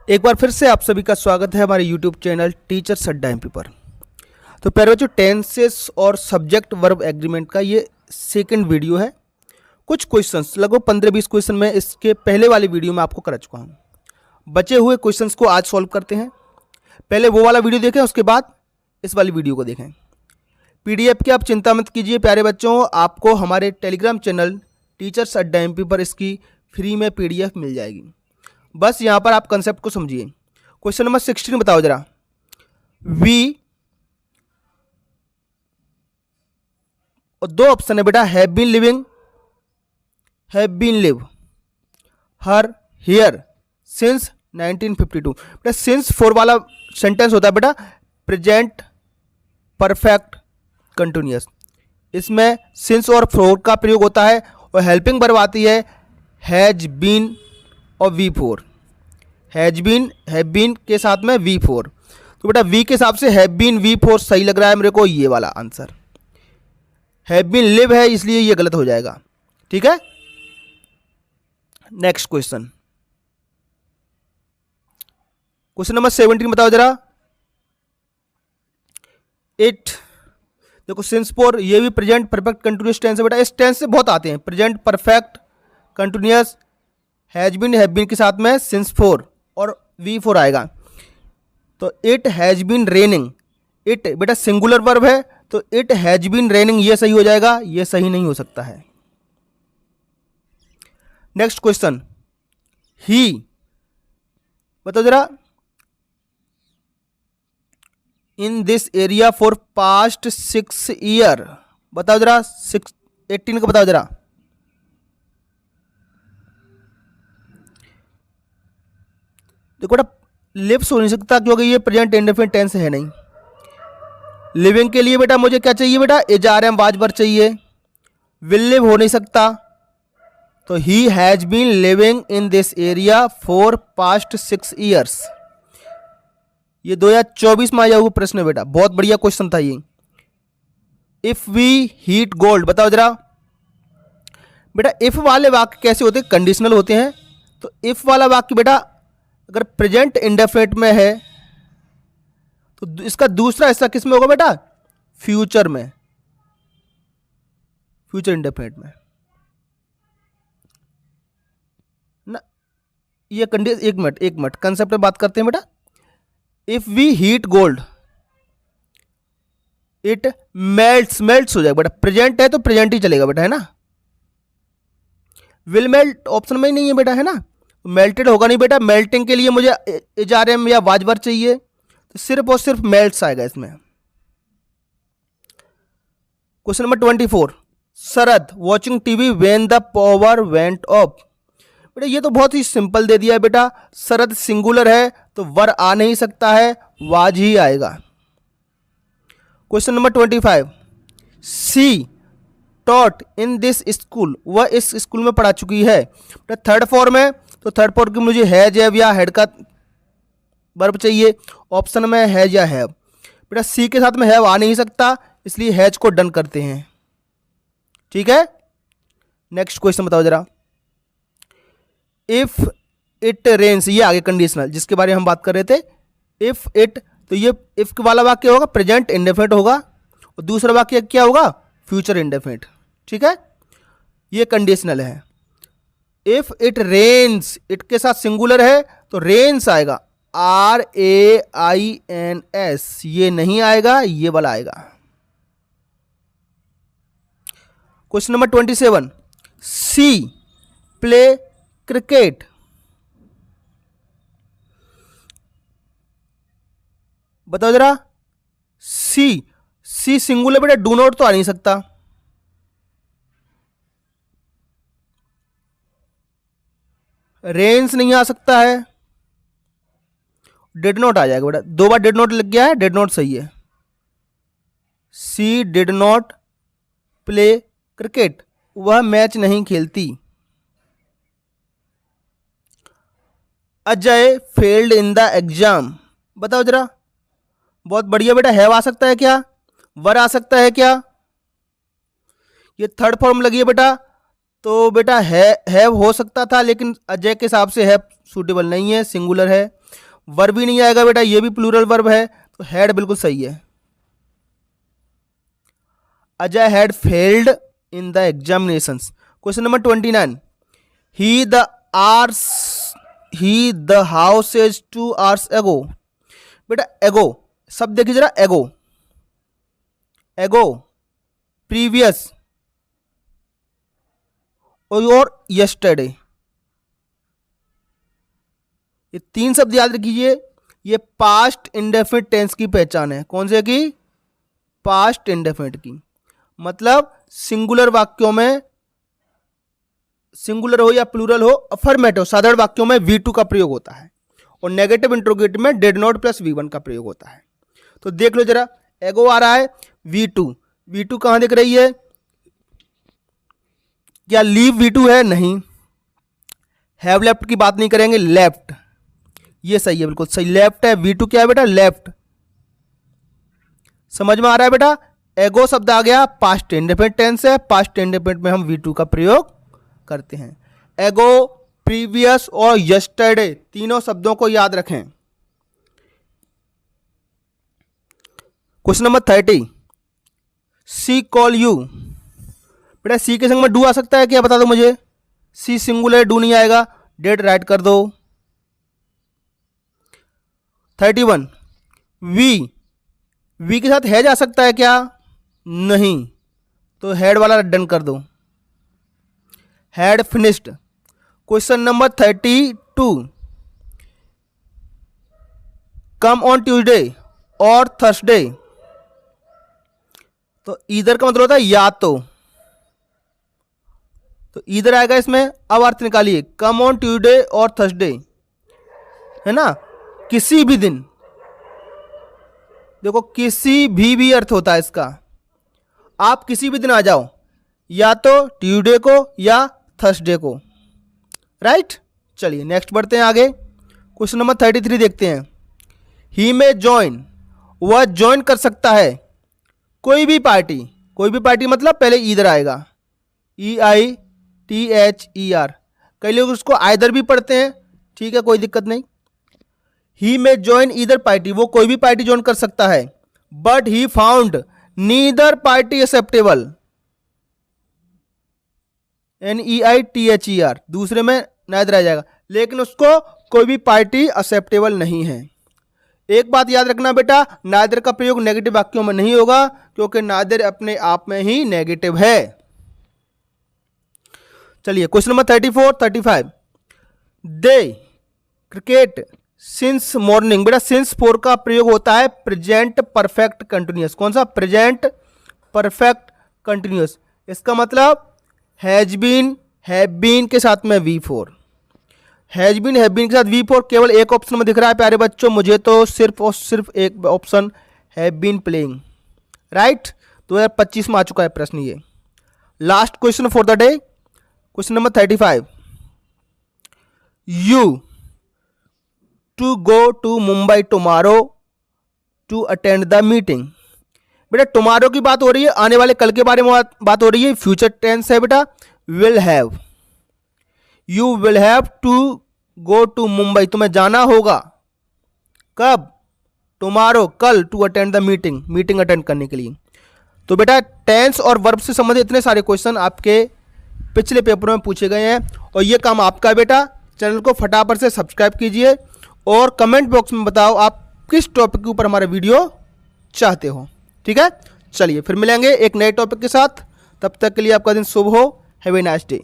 एक बार फिर से आप सभी का स्वागत है हमारे YouTube चैनल टीचर्स अड्डा एमपी पर। तो प्यारे बच्चों, टेंसेस और सब्जेक्ट वर्ब एग्रीमेंट का ये सेकंड वीडियो है। कुछ क्वेश्चंस लगभग 15-20 क्वेश्चन मैं इसके पहले वाले वीडियो में आपको करा चुका हूँ। बचे हुए क्वेश्चंस को आज सॉल्व करते हैं। पहले वो वाला वीडियो देखें, उसके बाद इस वाली वीडियो को देखें। PDF की आप चिंता मत कीजिए प्यारे बच्चों, आपको हमारे टेलीग्राम चैनल टीचर्स अड्डा एमपी पर इसकी फ्री में PDF मिल जाएगी। बस यहाँ पर आप कंसेप्ट को समझिए। क्वेश्चन नंबर 16 बताओ जरा। वी और दो ऑप्शन है बेटा, have been living, have been live, her, here, since 1952। बेटा सिंस 4 वाला सेंटेंस होता है बेटा प्रेजेंट परफेक्ट कंटिन्यूअस। इसमें सिंस और फोर का प्रयोग होता है और हेल्पिंग वर्ब आती है हैज बीन और V4। हैज बीन के साथ में V4। तो बेटा V के हिसाब से हैव बीन V4 सही लग रहा है मेरे को, ये वाला आंसर। हैव बीन लिव है इसलिए ये गलत हो जाएगा। ठीक है, नेक्स्ट क्वेश्चन, क्वेश्चन नंबर 17 बताओ जरा। इट, देखो सिंस फोर ये भी प्रेजेंट परफेक्ट कंटिन्यूअस टेंस है बेटा। इस टेंस से बहुत आते हैं, present perfect continuous, has been, have been के साथ में सिंस 4 और V4 आएगा। तो it has been raining, it बेटा सिंगुलर वर्ब है तो इट हैज बीन रेनिंग ये सही हो जाएगा, ये सही नहीं हो सकता है। नेक्स्ट क्वेश्चन, ही बताओ जरा। इन this area for past 6 year, बताओ जरा 18 का बताओ जरा। देखो बेटा लिव्स हो नहीं सकता क्योंकि ये प्रेजेंट इंडेफिनिट टेंस है नहीं। लिविंग के लिए बेटा मुझे क्या चाहिए बेटा, एजारएम वाजवर चाहिए। विल लिव हो नहीं सकता, तो he has been living in this area for past 6 years. ये 2024 में आया हुआ प्रश्न है बेटा, बहुत बढ़िया क्वेश्चन था ये। इफ वी हीट गोल्ड, बताओ जरा बेटा। इफ वाले वाक्य कैसे होते हैं, कंडीशनल होते हैं। तो इफ वाला वाक्य बेटा अगर प्रेजेंट इंडेफिनिट में है तो इसका दूसरा हिस्सा किस में होगा बेटा, फ्यूचर में, फ्यूचर इंडेफिनिट में ना। ये कंडीशन, एक मिनट कंसेप्ट में बात करते हैं बेटा। If we heat gold it melts हो जाएगा बेटा। प्रेजेंट है तो प्रेजेंट ही चलेगा बेटा, है ना। विल मेल्ट ऑप्शन में ही नहीं है बेटा, है ना। मेल्टेड होगा नहीं बेटा। मेल्टिंग के लिए मुझे एजारएम या वाजवर चाहिए, तो सिर्फ और सिर्फ मेल्ट्स आएगा इसमें। Question number 24, Sharad watching TV when the power went of. बेटा ये तो बहुत ही सिंपल दे दिया है बेटा। शरद सिंगुलर है तो वर आ नहीं सकता है, वाज ही आएगा। Question number 25, she taught in this school, वह इस स्कूल में पढ़ा चुकी है। बेटा थर्ड फॉर्म है तो थर्ड फॉर्म की मुझे हैज हैव या हेड का वर्ब चाहिए। ऑप्शन में हैज या हैव। बेटा सी के साथ में हैव आ नहीं सकता, इसलिए हैज को डन करते हैं। ठीक है, नेक्स्ट क्वेश्चन बताओ जरा। इफ इट रेन्स, ये आगे कंडीशनल जिसके बारे में हम बात कर रहे थे। इफ इट, तो ये इफ वाला वाक्य होगा प्रेजेंट इंडेफिनिट होगा और दूसरा वाक्य क्या होगा, फ्यूचर इंडेफिनिट। ठीक है, ये कंडीशनल है। इफ इट रेन्स, इट के साथ सिंगुलर है तो रेन्स आएगा, RAINS, ये नहीं आएगा, ये वाला आएगा। Question number 27, C play cricket. बताओ जरा। सी सिंगुलर बेटा, डू नॉट तो आ नहीं सकता। रेंस नहीं आ सकता है, डिड नॉट आ जाएगा बेटा। 2 बार डिड नॉट लग गया है, डिड नॉट सही है। सी डिड नॉट प्ले क्रिकेट, वह मैच नहीं खेलती। Ajay failed in the exam, बताओ जरा। बहुत बढ़िया बेटा, हैव आ सकता है क्या, वर आ सकता है क्या। ये थर्ड फॉर्म लगी है बेटा, तो बेटा हैव हो सकता था लेकिन अजय के हिसाब से हैव सूटेबल नहीं है, सिंगुलर है। वर्ब भी नहीं आएगा बेटा, ये भी प्लूरल वर्ब है, तो हैड बिल्कुल सही है। Ajay had failed in the examinations. Question number 29, he the house is 2 hours ago। बेटा एगो सब देखिए जरा, एगो प्रीवियस और यस्टरडे, ये 3 शब्द याद रखिए। ये पास्ट इंडेफिनिट टेंस की पहचान है। कौन से की? पास्ट इंडेफिनिट की। मतलब सिंगुलर वाक्यों में, सिंगुलर हो या प्लूरल हो, अफर्मेटिव साधारण वाक्यों में V2 का प्रयोग होता है और नेगेटिव इंट्रोगेटिव में डिड नॉट प्लस V1 का प्रयोग होता है। तो देख लो जरा, एगो आ रहा है, V2 कहां दिख रही है? क्या लीव V2 है? नहीं। हैव लेफ्ट की बात नहीं करेंगे, लेफ्ट, ये सही है, बिल्कुल सही, लेफ्ट है। V2 क्या है बेटा? लेफ्ट। समझ में आ रहा है बेटा? एगो शब्द आ गया, पास्ट इंडेफिनिट टेंस है, पास्ट इंडेफिनिट में हम V2 का प्रयोग करते हैं। एगो, प्रीवियस और यस्टरडे, तीनों शब्दों को याद रखें। Question number 30, she call you. बेटा सी के संग में डू आ सकता है क्या? बता दो मुझे। सी सिंगुलर, डू नहीं आएगा, डेट राइट कर दो। 31, वी के साथ हैज आ सकता है क्या? नहीं, तो हेड वाला डन कर दो, had finished. Question number 32, come on Tuesday और थर्सडे। तो ईदर का मतलब होता है या तो ईदर आएगा इसमें। अब अर्थ निकालिए, कम ऑन ट्यूसडे और थर्सडे, है ना, किसी भी दिन। देखो किसी भी अर्थ होता है इसका, आप किसी भी दिन आ जाओ, या तो ट्यूसडे को या थर्सडे को, राइट। चलिए नेक्स्ट बढ़ते हैं आगे। क्वेश्चन नंबर 33 देखते हैं। ही में ज्वाइन, वह ज्वाइन कर सकता है कोई भी पार्टी। कोई भी पार्टी मतलब पहले ईदर आएगा, EITHER। कई लोग उसको आइदर भी पढ़ते हैं, ठीक है, कोई दिक्कत नहीं। ही में ज्वाइन ईदर पार्टी, वो कोई भी पार्टी ज्वाइन कर सकता है। But he found neither party acceptable, NEITHER, दूसरे में नाइदर आ जाएगा, लेकिन उसको कोई भी पार्टी एक्सेप्टेबल नहीं है। एक बात याद रखना बेटा, नाइदर का प्रयोग नेगेटिव वाक्यों में नहीं होगा, क्योंकि नाइदर अपने आप में ही नेगेटिव है। चलिए क्वेश्चन नंबर 34, 35, दे क्रिकेट सिंस मॉर्निंग। बेटा सिंस 4 का प्रयोग होता है प्रेजेंट परफेक्ट कंटिन्यूअस। कौन सा? Present perfect continuous. इसका मतलब हैज बीन, हैव बीन के साथ में V4, has been, have been के साथ V4 केवल एक ऑप्शन में दिख रहा है प्यारे बच्चों, मुझे तो सिर्फ और सिर्फ एक option, have been playing, right. 2025 में आ चुका है प्रश्न ये। Last question for the day, question number 35, you to go to Mumbai tomorrow to attend the meeting. बेटा टुमारो की बात हो रही है, आने वाले कल के बारे में बात हो रही है, फ्यूचर टेंस है बेटा। Will have, you will have to go to Mumbai, तुम्हें जाना होगा कब? टुमारो, कल, to attend the meeting, meeting attend करने के लिए। तो बेटा टेंस और वर्ब से संबंधित इतने सारे क्वेश्चन आपके पिछले पेपरों में पूछे गए हैं, और ये काम आपका बेटा। चैनल को फटाफट से सब्सक्राइब कीजिए और कमेंट बॉक्स में बताओ आप किस टॉपिक के ऊपर हमारा वीडियो चाहते हो, ठीक है। चलिए फिर मिलेंगे एक नए टॉपिक के साथ, तब तक के लिए आपका दिन शुभ हो। Have a nice day.